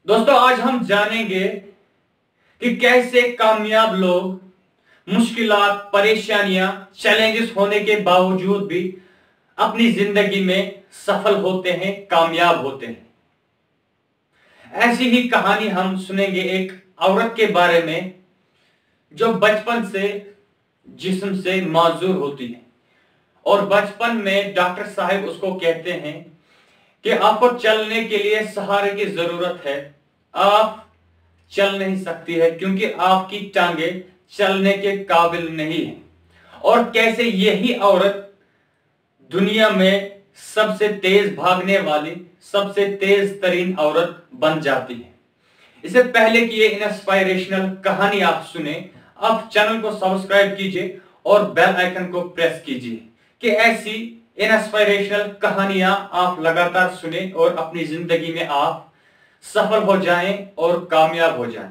दोस्तों, आज हम जानेंगे कि कैसे कामयाब लोग मुश्किलात, परेशानियां, चैलेंजेस होने के बावजूद भी अपनी जिंदगी में सफल होते हैं, कामयाब होते हैं। ऐसी ही कहानी हम सुनेंगे एक औरत के बारे में जो बचपन से जिस्म से माजूर होती है और बचपन में डॉक्टर साहब उसको कहते हैं कि आपको चलने के लिए सहारे की जरूरत है, आप चल नहीं सकती है क्योंकि आपकी टांगे चलने के काबिल नहीं है। और कैसे यही औरत दुनिया में सबसे तेज भागने वाली, सबसे तेज तरीन औरत बन जाती है। इससे पहले कि ये इंस्पायरेशनल कहानी आप सुने, आप चैनल को सब्सक्राइब कीजिए और बेल आइकन को प्रेस कीजिए कि ऐसी इंस्पायरेशनल कहानियां आप लगातार सुने और अपनी जिंदगी में आप सफल हो जाएं और कामयाब हो जाएं।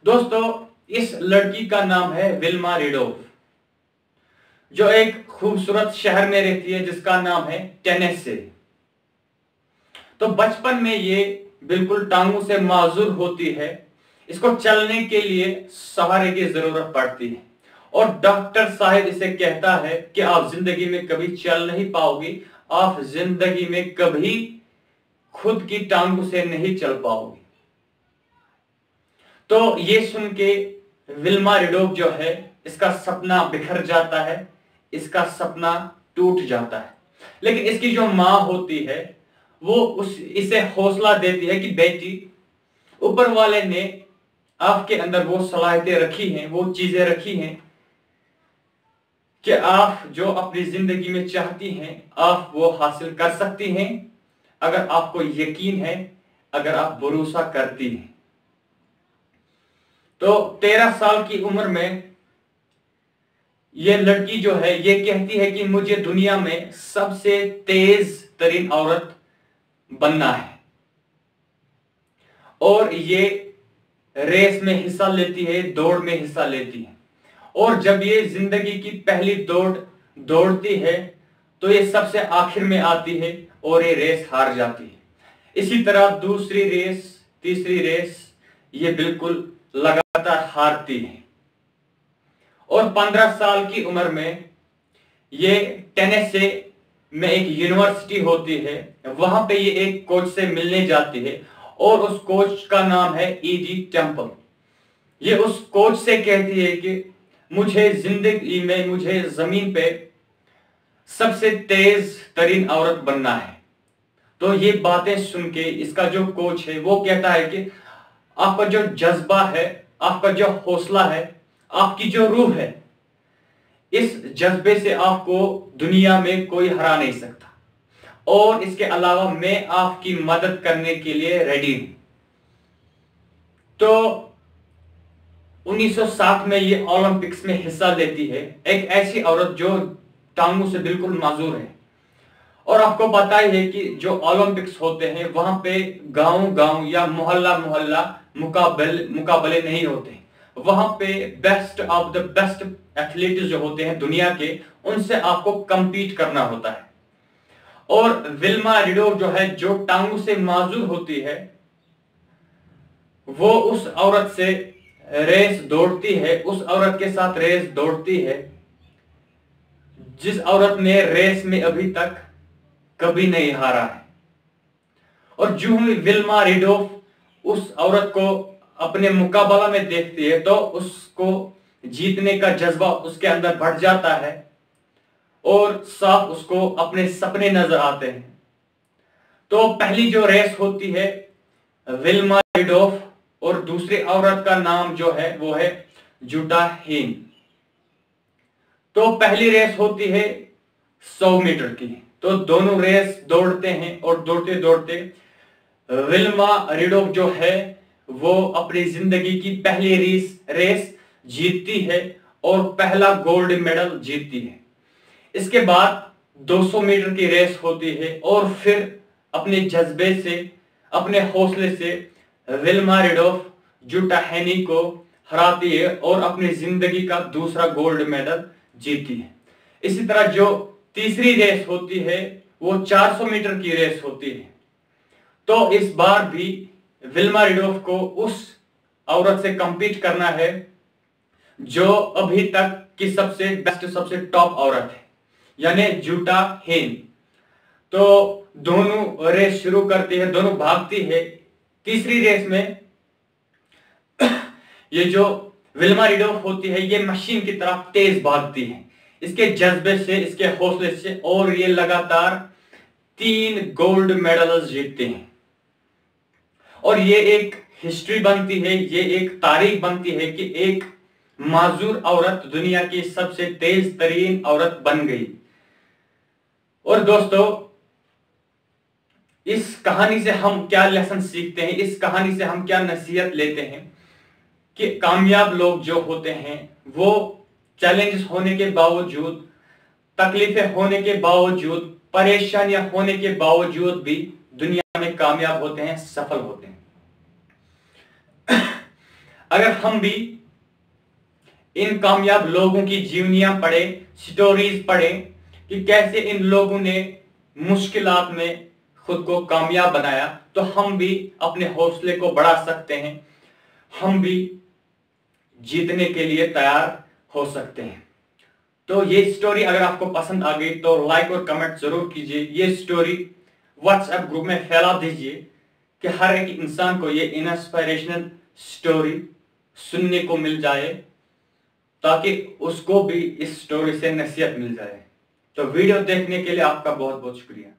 दोस्तों, इस लड़की का नाम है विल्मा रिडोल्फ, जो एक खूबसूरत शहर में रहती है जिसका नाम है टेनेसी। तो बचपन में ये बिल्कुल टांगों से माजूर होती है, इसको चलने के लिए सहारे की जरूरत पड़ती है और डॉक्टर साहब इसे कहता है कि आप जिंदगी में कभी चल नहीं पाओगी, आप जिंदगी में कभी खुद की टांगों से नहीं चल पाओगी। तो ये सुन के विल्मा रिडोल्फ जो है, इसका सपना बिखर जाता है, इसका सपना टूट जाता है। लेकिन इसकी जो मां होती है वो इसे हौसला देती है कि बेटी, ऊपर वाले ने आपके अंदर वो सलाहियतें रखी हैं, वो चीजें रखी हैं कि आप जो अपनी जिंदगी में चाहती हैं आप वो हासिल कर सकती हैं, अगर आपको यकीन है, अगर आप भरोसा करती हैं। तो 13 साल की उम्र में ये लड़की जो है ये कहती है कि मुझे दुनिया में सबसे तेज तरीन औरत बनना है, और ये रेस में हिस्सा लेती है, दौड़ में हिस्सा लेती है। और जब ये जिंदगी की पहली दौड़ दौड़ती है तो ये सबसे आखिर में आती है और ये रेस हार जाती है। इसी तरह दूसरी रेस, तीसरी रेस ये बिल्कुल लगातार हारती है। और 15 साल की उम्र में ये टेनेसी में एक यूनिवर्सिटी होती है, वहां पे ये एक कोच से मिलने जाती है और उस कोच का नाम है ईडी टेम्पल। ये उस कोच से कहती है कि मुझे जिंदगी में, मुझे जमीन पे सबसे तेज तरीन औरत बनना है। तो ये बातें सुन के इसका जो कोच है वो कहता है कि आपका जो जज्बा है, आपका जो हौसला है, आपकी जो रूह है, इस जज्बे से आपको दुनिया में कोई हरा नहीं सकता, और इसके अलावा मैं आपकी मदद करने के लिए रेडी हूं। तो 1907 में ये ओलंपिक्स में हिस्सा लेती है, एक ऐसी औरत जो टांगों से बिल्कुल माजूर है। और आपको पता ही है कि जो ओलंपिक्स होते हैं वहां पे गांव गांव या मोहल्ला मोहल्ला मुकाबले नहीं होते, वहां पे best of the best athlete जो होते हैं दुनिया के, उनसे आपको कंपीट करना होता है। और विल्मा रिडोल्फ जो है, जो टांगों से माजूर होती है, वो उस औरत से रेस दौड़ती है, उस औरत के साथ रेस दौड़ती है जिस औरत ने रेस में अभी तक कभी नहीं हारा है। और जो ही विल्मा रिडोल्फ उस औरत को अपने मुकाबला में देखती है तो उसको जीतने का जज्बा उसके अंदर बढ़ जाता है और साफ उसको अपने सपने नजर आते हैं। तो पहली जो रेस होती है विल्मा रिडोल्फ और दूसरी औरत का नाम जो है वो है जूटा हेन। तो पहली रेस होती है 100 मीटर की। तो दोनों रेस दौड़ते हैं और दौड़ते दौड़ते विल्मा रिडोल्फ जो है वो अपनी जिंदगी की पहली रेस जीतती है और पहला गोल्ड मेडल जीतती है। इसके बाद 200 मीटर की रेस होती है और फिर अपने जज्बे से, अपने हौसले से विल्मा रिडोल्फ जूटा हेनी को हराती है और अपनी जिंदगी का दूसरा गोल्ड मेडल जीतती है। इसी तरह जो तीसरी रेस होती है वो 400 मीटर की रेस होती है। तो इस बार भी विल्मा रिडोल्फ को उस औरत से compete करना है जो अभी तक की सबसे बेस्ट, सबसे टॉप औरत है, यानी जूटा हेन। तो दोनों रेस शुरू करती है, दोनों भागती है। तीसरी रेस में ये जो विल्मा रिडोल्फ होती है ये मशीन की तरह तेज भागती है, इसके जज्बे से, इसके हौसले से, और ये लगातार 3 गोल्ड मेडल्स जीतते हैं। और ये एक हिस्ट्री बनती है, ये एक तारीख बनती है कि एक माजूर औरत दुनिया की सबसे तेज तरीन औरत बन गई। और दोस्तों, इस कहानी से हम क्या लेसन सीखते हैं, इस कहानी से हम क्या नसीहत लेते हैं कि कामयाब लोग जो होते हैं वो चैलेंजेस होने के बावजूद, तकलीफें होने के बावजूद, परेशानियां होने के बावजूद भी दुनिया में कामयाब होते हैं, सफल होते हैं। अगर हम भी इन कामयाब लोगों की जीवनियां पढ़े, स्टोरीज पढ़े कि कैसे इन लोगों ने मुश्किलात में खुद को कामयाब बनाया, तो हम भी अपने हौसले को बढ़ा सकते हैं, हम भी जीतने के लिए तैयार हो सकते हैं। तो ये स्टोरी अगर आपको पसंद आ गई तो लाइक और कमेंट जरूर कीजिए। ये स्टोरी व्हाट्सएप ग्रुप में फैला दीजिए कि हर एक इंसान को ये इंस्पिरेशनल स्टोरी सुनने को मिल जाए, ताकि उसको भी इस स्टोरी से नसीहत मिल जाए। तो वीडियो देखने के लिए आपका बहुत बहुत शुक्रिया।